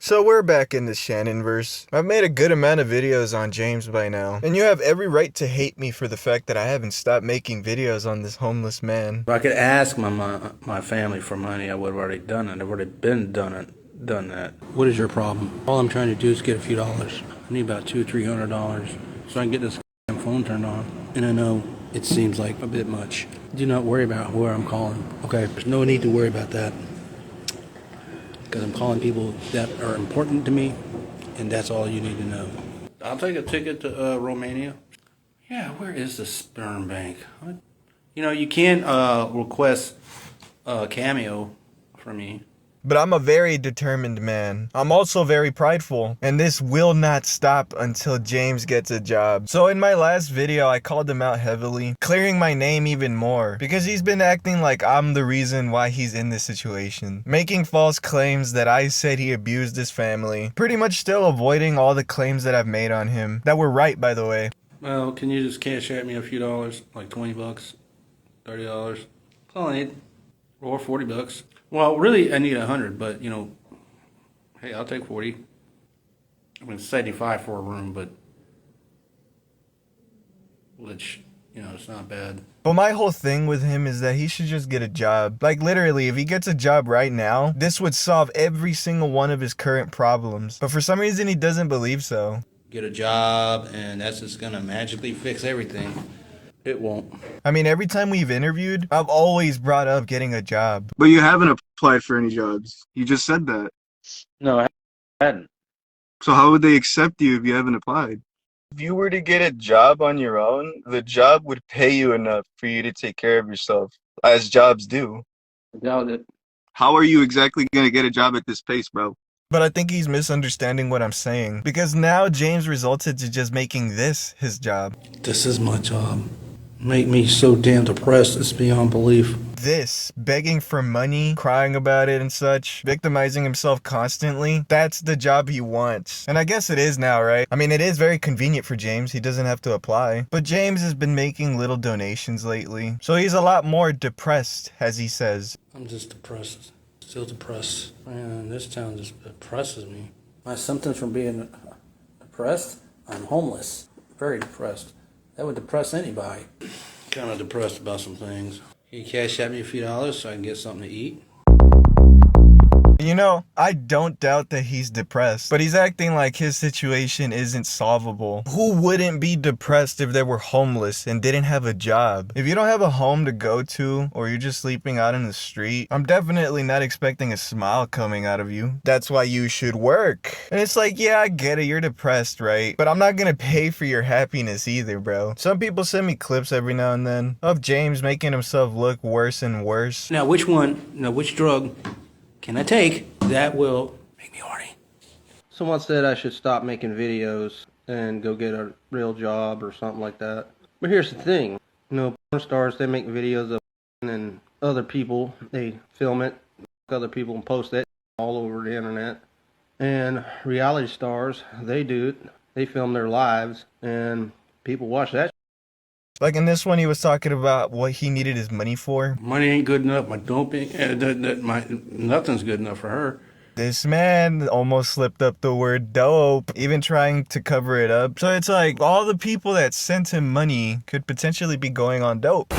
So we're back in the Shannonverse. I've made a good amount of videos on James by now, and you have every right to hate me for the fact that I haven't stopped making videos on this homeless man. If I could ask my family for money, I would have already done it. I've already done that. What is your problem? All I'm trying to do is get a few dollars. I need about $200-300 so I can get this phone turned on. And I know it seems like a bit much. Do not worry about where I'm calling. Okay, there's no need to worry about that because I'm calling people that are important to me, and that's all you need to know. I'll take a ticket to Romania. Yeah, where is the sperm bank? You know, you can request a cameo from me. But I'm a very determined man. I'm also very prideful, and this will not stop until James gets a job. So in my last video, I called him out heavily, clearing my name even more, because he's been acting like I'm the reason why he's in this situation, making false claims that I said he abused his family, pretty much still avoiding all the claims that I've made on him, that were right, by the way. Well, can you just cash at me a few dollars, like $20, $30? That's all I need, or $40. Well, really, I need 100, but you know, hey, I'll take 40. I mean, 75 for a room, but which, you know, it's not bad. But my whole thing with him is that he should just get a job. Like literally, if he gets a job right now, this would solve every single one of his current problems. But for some reason, he doesn't believe so. Get a job, and that's just gonna magically fix everything. It won't. I mean, every time we've interviewed, I've always brought up getting a job. But you haven't applied for any jobs. You just said that. No, I hadn't. So how would they accept you if you haven't applied? If you were to get a job on your own, the job would pay you enough for you to take care of yourself, as jobs do. I doubt it. How are you exactly going to get a job at this pace, bro? But I think he's misunderstanding what I'm saying, because now James resulted to just making this his job. This is my job. Make me so damn depressed, it's beyond belief. This, begging for money, crying about it and such, victimizing himself constantly, that's the job he wants. And I guess it is now, right? I mean, it is very convenient for James, he doesn't have to apply. But James has been making little donations lately, so he's a lot more depressed, as he says. I'm just depressed. Still depressed. Man, this town just depresses me. My symptoms from being depressed? I'm homeless. Very depressed. That would depress anybody. Kind of depressed about some things. Can you cash at me a few dollars so I can get something to eat? You know, I don't doubt that he's depressed, but he's acting like his situation isn't solvable. Who wouldn't be depressed if they were homeless and didn't have a job? If you don't have a home to go to, or you're just sleeping out in the street, I'm definitely not expecting a smile coming out of you. That's why you should work. And it's like, yeah, I get it, you're depressed, right? But I'm not gonna pay for your happiness either, bro. Some people send me clips every now and then of James making himself look worse and worse. Now, which drug can I take that will make me horny? Someone said I should stop making videos and go get a real job or something like that. But here's the thing. You know, porn stars, they make videos of and other people, they film it, other people and post it all over the internet. And reality stars, they do it. They film their lives and people watch that. Like in this one, he was talking about what he needed his money for. Money ain't good enough. My doping, nothing's good enough for her. This man almost slipped up the word dope, even trying to cover it up. So it's like all the people that sent him money could potentially be going on dope.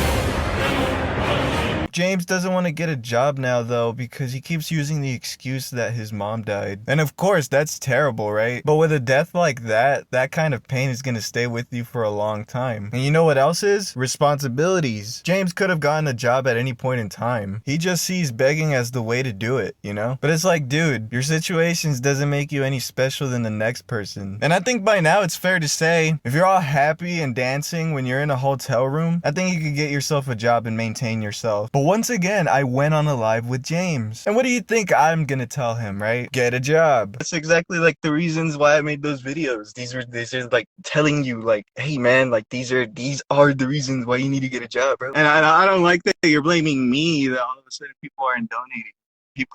James doesn't want to get a job now though because he keeps using the excuse that his mom died. And of course that's terrible, right? But with a death like that kind of pain is going to stay with you for a long time. And you know what else is? Responsibilities. James could have gotten a job at any point in time. He just sees begging as the way to do it, you know? But it's like, dude, your situations doesn't make you any special than the next person. And I think by now it's fair to say, if you're all happy and dancing when you're in a hotel room, I think you could get yourself a job and maintain yourself. But once again, I went on a live with James. And what do you think I'm gonna tell him, right? Get a job. That's exactly like the reasons why I made those videos. These are like telling you like, hey man, like these are the reasons why you need to get a job, bro. And I don't like that you're blaming me that all of a sudden people aren't donating.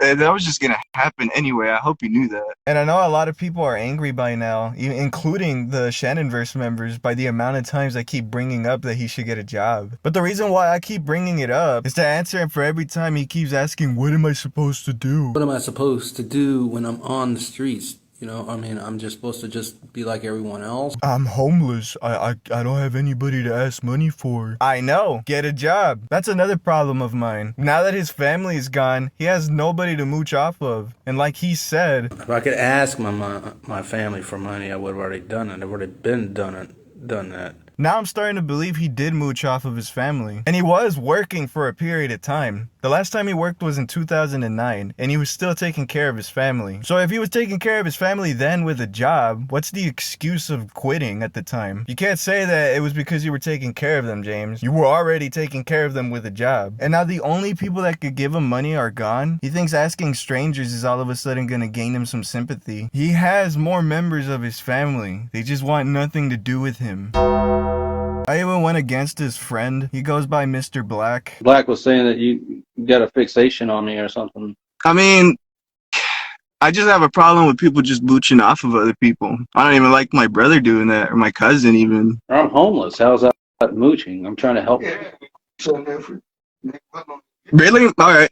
That was just gonna happen anyway. I hope you knew that. And I know a lot of people are angry by now, including the Shannonverse members, by the amount of times I keep bringing up that he should get a job. But the reason why I keep bringing it up is to answer him for every time he keeps asking, what am I supposed to do? What am I supposed to do when I'm on the streets? You know, I mean, I'm just supposed to just be like everyone else. I'm homeless. I don't have anybody to ask money for. I know. Get a job. That's another problem of mine. Now that his family is gone, he has nobody to mooch off of. And like he said, If I could ask my family for money, I would have already done it. I've already been done that. now I'm starting to believe he did mooch off of his family. And he was working for a period of time. The last time he worked was in 2009, and he was still taking care of his family. So if he was taking care of his family then with a job, what's the excuse of quitting at the time? You can't say that it was because you were taking care of them, James. You were already taking care of them with a job. And now the only people that could give him money are gone. He thinks asking strangers is all of a sudden gonna gain him some sympathy. He has more members of his family. They just want nothing to do with him. I even went against his friend. He goes by Mr. Black. Black was saying that you got a fixation on me or something. I mean, I just have a problem with people just mooching off of other people. I don't even like my brother doing that, or my cousin even. I'm homeless. How's that mooching? I'm trying to help. Really? All right.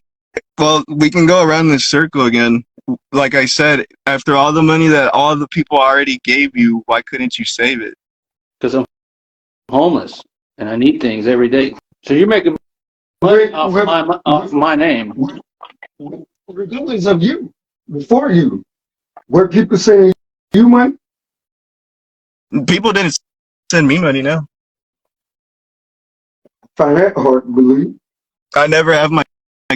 Well, we can go around this circle again. Like I said, after all the money that all the people already gave you, why couldn't you save it? Because I'm homeless and I need things every day. So you're making money off my name. Regardless of you, before you, where people say you money, People didn't send me money now. find that hard to believe. I never have my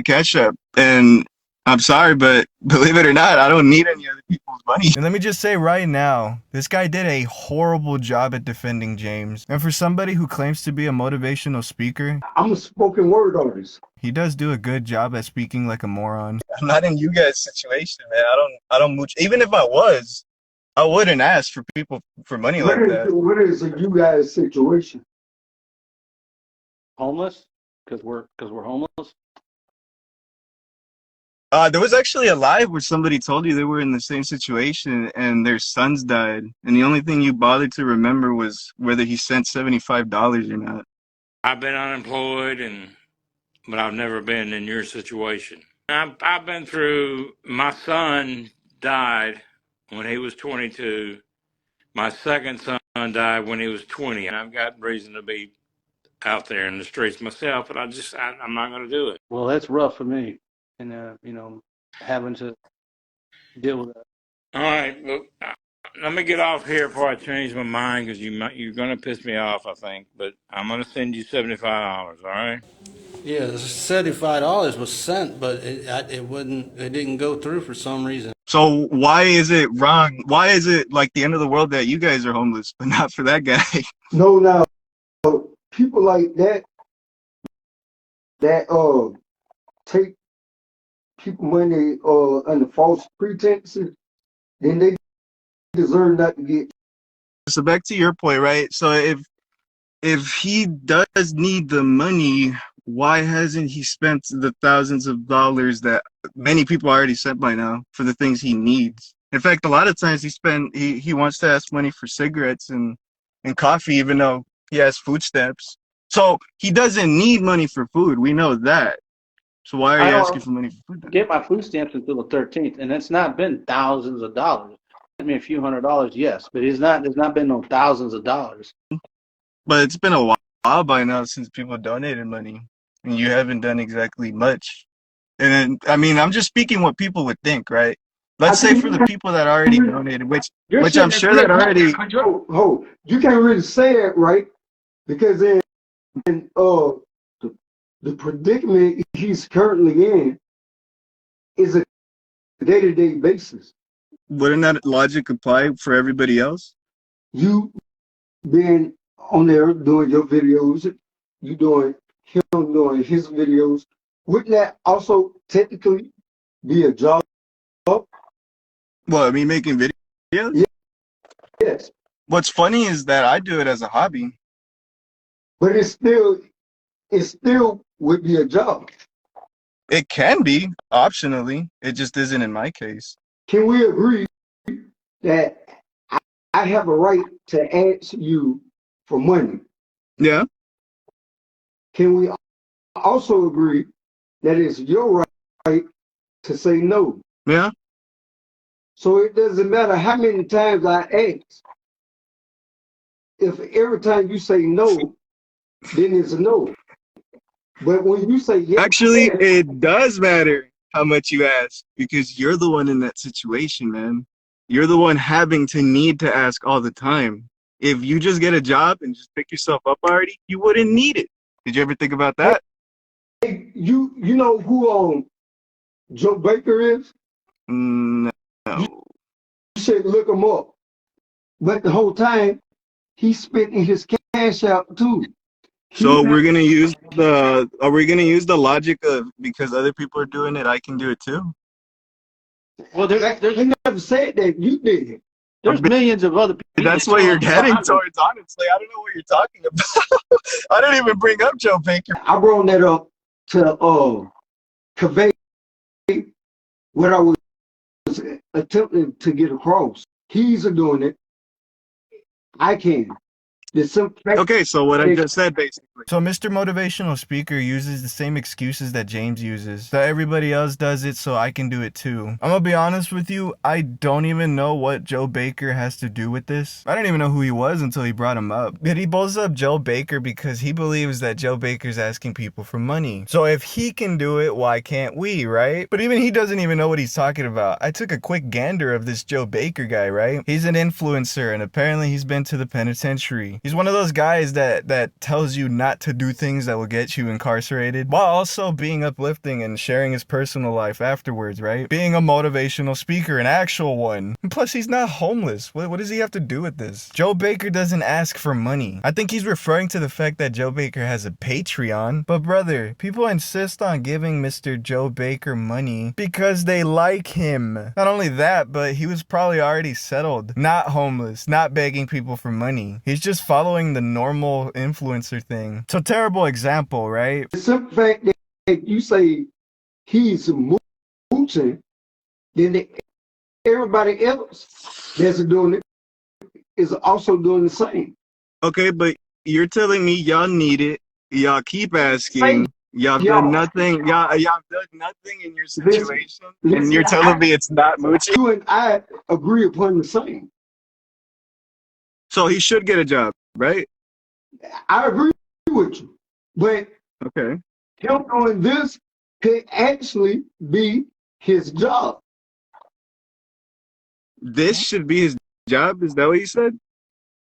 cash app, and I'm sorry, but believe it or not, I don't need any other people's money. And let me just say right now, this guy did a horrible job at defending James. And for somebody who claims to be a motivational speaker, I'm a spoken word artist. he does do a good job at speaking like a moron. I'm not in you guys' situation, man. I don't mooch. Even if I was, I wouldn't ask for people for money like that. What is a you guys situation? Homeless? Because we're homeless? There was actually a live where somebody told you they were in the same situation and their sons died, and the only thing you bothered to remember was whether he sent $75 or not. I've been unemployed, but I've never been in your situation. I've been through. My son died when he was 22. My second son died when he was 20. And I've got reason to be out there in the streets myself, but I'm not going to do it. Well, that's rough for me. And, having to deal with that. All right, look, let me get off here before I change my mind because you're going to piss me off, I think. But I'm going to send you $75. All right. Yeah, the $75 was sent, but it didn't go through for some reason. So why is it wrong? Why is it like the end of the world that you guys are homeless, but not for that guy? No, now people like that take people money under false pretenses, then they deserve not to get. So back to your point, right? So if he does need the money, why hasn't he spent the thousands of dollars that many people already spent by now for the things he needs? In fact, a lot of times he wants to ask money for cigarettes and coffee, even though he has food stamps. So he doesn't need money for food. We know that. So why are you asking for money for food then? Get my food stamps until the 13th, and it's not been thousands of dollars. I mean, a few $100s, yes, but there's not been no thousands of dollars. But it's been a while by now since people donated money, and you haven't done exactly much. And then, I mean, I'm just speaking what people would think, right? Let's say for the people that already donated, which I'm sure that already. You can't really say it, right? Because in the predicament he's currently in is a day-to-day basis. Wouldn't that logic apply for everybody else? You being on there doing your videos, you doing him doing his videos, wouldn't that also technically be a job? Well, I mean, making videos? Yes. What's funny is that I do it as a hobby. But it still would be a job. It can be optionally. It just isn't in my case. Can we agree that I have a right to ask you for money? Yeah. Can we also agree that it's your right to say no? Yeah. So it doesn't matter how many times I ask. If every time you say no, then it's a no. But when you say yes, Actually, it does matter how much you ask because you're the one in that situation, man. You're the one having to need to ask all the time. If you just get a job and just pick yourself up already, you wouldn't need it. Did you ever think about that? hey, you know who Joe Baker is? No. You should look him up. But the whole time he's spending his cash out too. So we're gonna use the are we gonna use the logic of because other people are doing it, I can do it too? Well, He never said that. You did. there's millions of other people. That's what you're getting towards, honestly. I don't know what you're talking about. I didn't even bring up Joe Baker. I brought that up to convey what I was attempting to get across. He's doing it. I can. The simple fact Okay, so what I just said basically. So Mr. Motivational Speaker uses the same excuses that James uses. That everybody else does it, so I can do it too. I'm gonna be honest with you, I don't even know what Joe Baker has to do with this. I didn't even know who he was until he brought him up. But he blows up Joe Baker because he believes that Joe Baker's asking people for money. So if he can do it, why can't we, right? But even he doesn't even know what he's talking about. I took a quick gander of this Joe Baker guy, right? He's an influencer and apparently he's been to the penitentiary. He's one of those guys that tells you not to do things that will get you incarcerated while also being uplifting and sharing his personal life afterwards, right? Being a motivational speaker, an actual one. And plus, he's not homeless. What does he have to do with this? Joe Baker doesn't ask for money. I think he's referring to the fact that Joe Baker has a Patreon. But brother, people insist on giving Mr. Joe Baker money because they like him. Not only that, but he was probably already settled, not homeless, not begging people for money. He's just following the normal influencer thing. So terrible example, right? the simple fact that you say he's mooching, then everybody else that's doing it is also doing the same. Okay, but you're telling me y'all need it, y'all keep asking, y'all done nothing, y'all done nothing in your situation, and you're telling me it's not mooching? You and I agree upon the same. So he should get a job, right? I agree with you. But Okay. him doing this could actually be his job. This should be his job, is that what you said?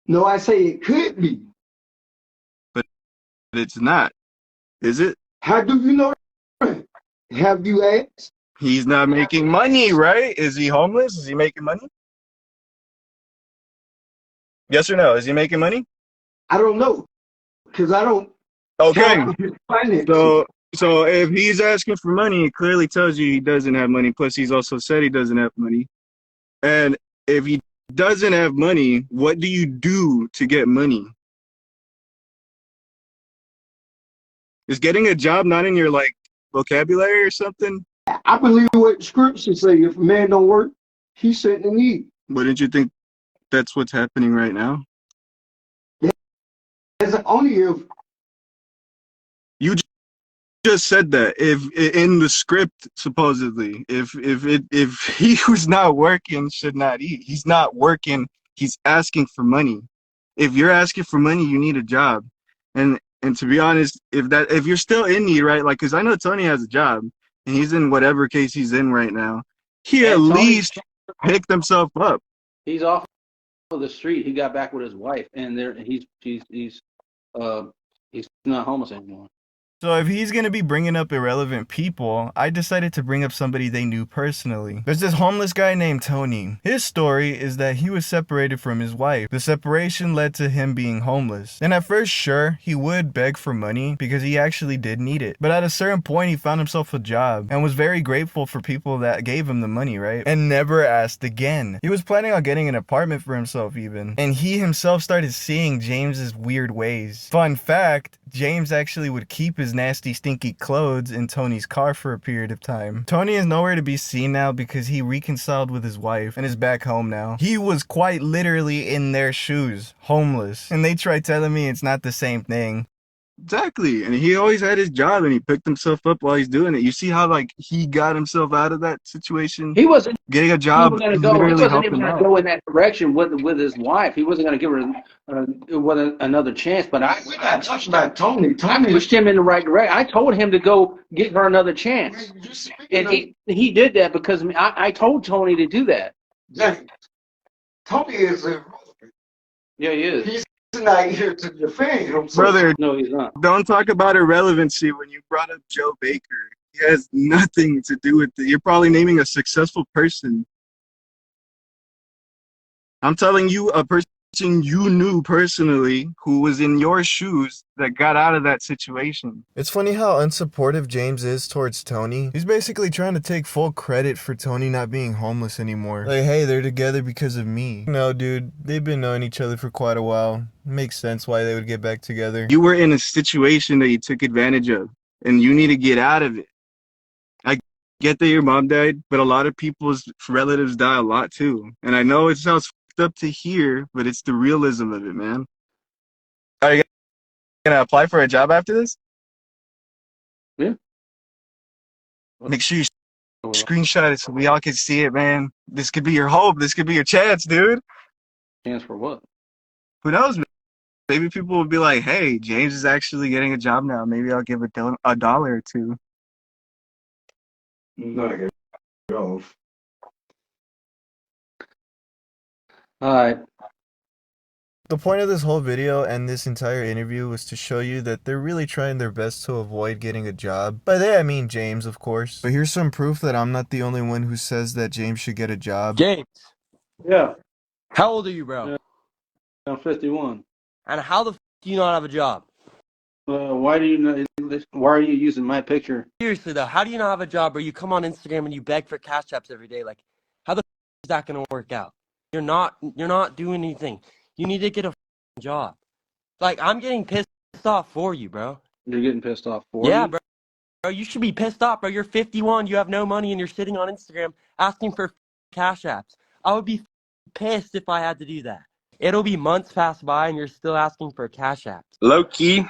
No, I say it could be. But it's not, is it? How do you know that? Have you asked? He's not making money, right? Is he homeless? Is he making money? Yes or no? Is he making money? I don't know. Because I don't Okay. count his finances. So if he's asking for money, it clearly tells you he doesn't have money. Plus, he's also said he doesn't have money. And if he doesn't have money, what do you do to get money? Is getting a job not in your vocabulary or something? I believe what scriptures say. If a man don't work, he shouldn't eat. Wouldn't you think that's what's happening right now? That's only if You just said that. If in the script, supposedly, if he who's not working should not eat. He's not working. He's asking for money. If you're asking for money, you need a job. And to be honest, if you're still in need, right? Like, because I know Tony has a job and he's in whatever case he's in right now. He at least picked himself up. He's off of the street. He got back with his wife, and he's not homeless anymore. So if he's gonna be bringing up irrelevant people, I decided to bring up somebody they knew personally. There's this homeless guy named Tony. His story is that he was separated from his wife. The separation led to him being homeless. And at first, sure, he would beg for money because he actually did need it. But at a certain point, he found himself a job and was very grateful for people that gave him the money, right? And never asked again. He was planning on getting an apartment for himself even. And he himself started seeing James's weird ways. Fun fact, James actually would keep his nasty, stinky clothes in Tony's car for a period of time. Tony is nowhere to be seen now because he reconciled with his wife and is back home now. He was quite literally in their shoes, homeless, and they try telling me it's not the same thing. Exactly. And he always had his job and he picked himself up while he's doing it. You see how like he got himself out of that situation? He wasn't Getting a job even going to go. He literally wasn't helped even him going to out. go in that direction with his wife. He wasn't going to give her another chance. But We're not talking about Tony. I Tony, pushed him in the right direction. I told him to go get her another chance, and he did that because I told Tony to do that. James, Tony is a Yeah, he is. he's not here to defend himself. Brother, No, he's not. don't talk about irrelevancy when you brought up Joe Baker. He has nothing to do with it. You're probably naming a successful person. I'm telling you a person you knew personally who was in your shoes that got out of that situation. It's funny how unsupportive James is towards Tony. He's basically trying to take full credit for Tony not being homeless anymore. Like, hey, they're together because of me. No, dude, they've been knowing each other for quite a while. Makes sense why they would get back together. You were in a situation that you took advantage of, and you need to get out of it. I get that your mom died, but a lot of people's relatives die a lot too. And I know it sounds up to hear, but it's the realism of it, man. Are you gonna apply for a job after this? Yeah. Make sure you screenshot it so we all can see it, man. This could be your hope. This could be your chance, dude. Chance for what? Who knows? Maybe people will be like, hey, James is actually getting a job now. Maybe I'll give a dollar or two. Knock it off. All right. The point of this whole video and this entire interview was to show you that they're really trying their best to avoid getting a job. By they, I mean James, of course. But here's some proof that I'm not the only one who says that James should get a job. James, Yeah. how old are you, bro? Yeah. I'm 51. And how the do you not have a job? Why are you using my picture? Seriously though, how do you not have a job where you come on Instagram and you beg for cash apps every day? Like, how the is that gonna work out? You're not doing anything. You need to get a job. Like, I'm getting pissed off for you, bro. You're getting pissed off for Yeah, me? bro. Bro, you should be pissed off, bro. You're 51, you have no money, and you're sitting on Instagram asking for cash apps. I would be pissed if I had to do that. It'll be months pass by and you're still asking for cash apps. Low key,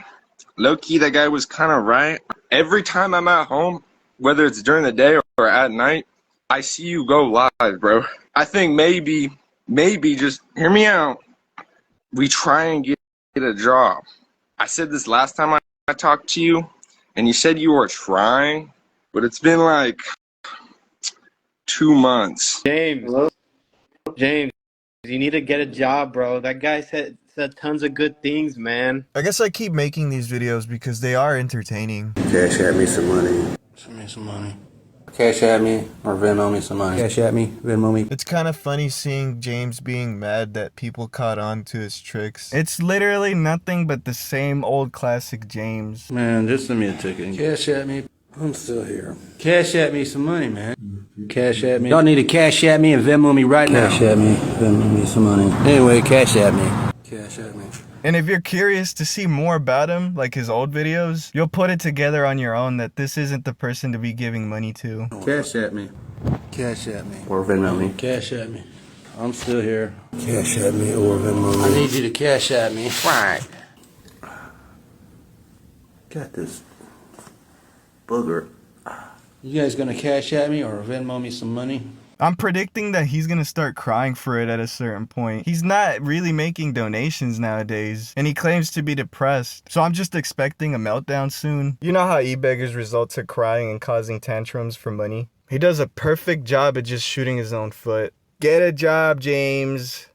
that guy was kind of right. Every time I'm at home, whether it's during the day or at night, I see you go live, bro. I think maybe just hear me out. We try and get a job. I said this last time I talked to you, and you said you were trying, but it's been like 2 months. James, Hello? James, you need to get a job, bro. That guy said tons of good things, man. I guess I keep making these videos because they are entertaining. Cash at me some money. Send me some money. Cash at me or Venmo me some money. Cash at me, Venmo me. It's kind of funny seeing James being mad that people caught on to his tricks. It's literally nothing but the same old classic James. Man, just send me a ticket. Cash at me. I'm still here. Cash at me some money, man. Cash at me. Y'all need to cash at me and Venmo me right now. Cash at me, Venmo me some money. Anyway, cash at me. Cash at me. And if you're curious to see more about him, like his old videos, you'll put it together on your own that this isn't the person to be giving money to. Cash at me. Cash at me. Or Venmo me. Cash at me. I'm still here. Cash at me or Venmo me. I need you to cash at me. Right. Got this booger. You guys gonna cash at me or Venmo me some money? I'm predicting that he's gonna start crying for it at a certain point. He's not really making donations nowadays, and he claims to be depressed. So I'm just expecting a meltdown soon. You know how e-beggars result to crying and causing tantrums for money? He does a perfect job at just shooting his own foot. Get a job, James.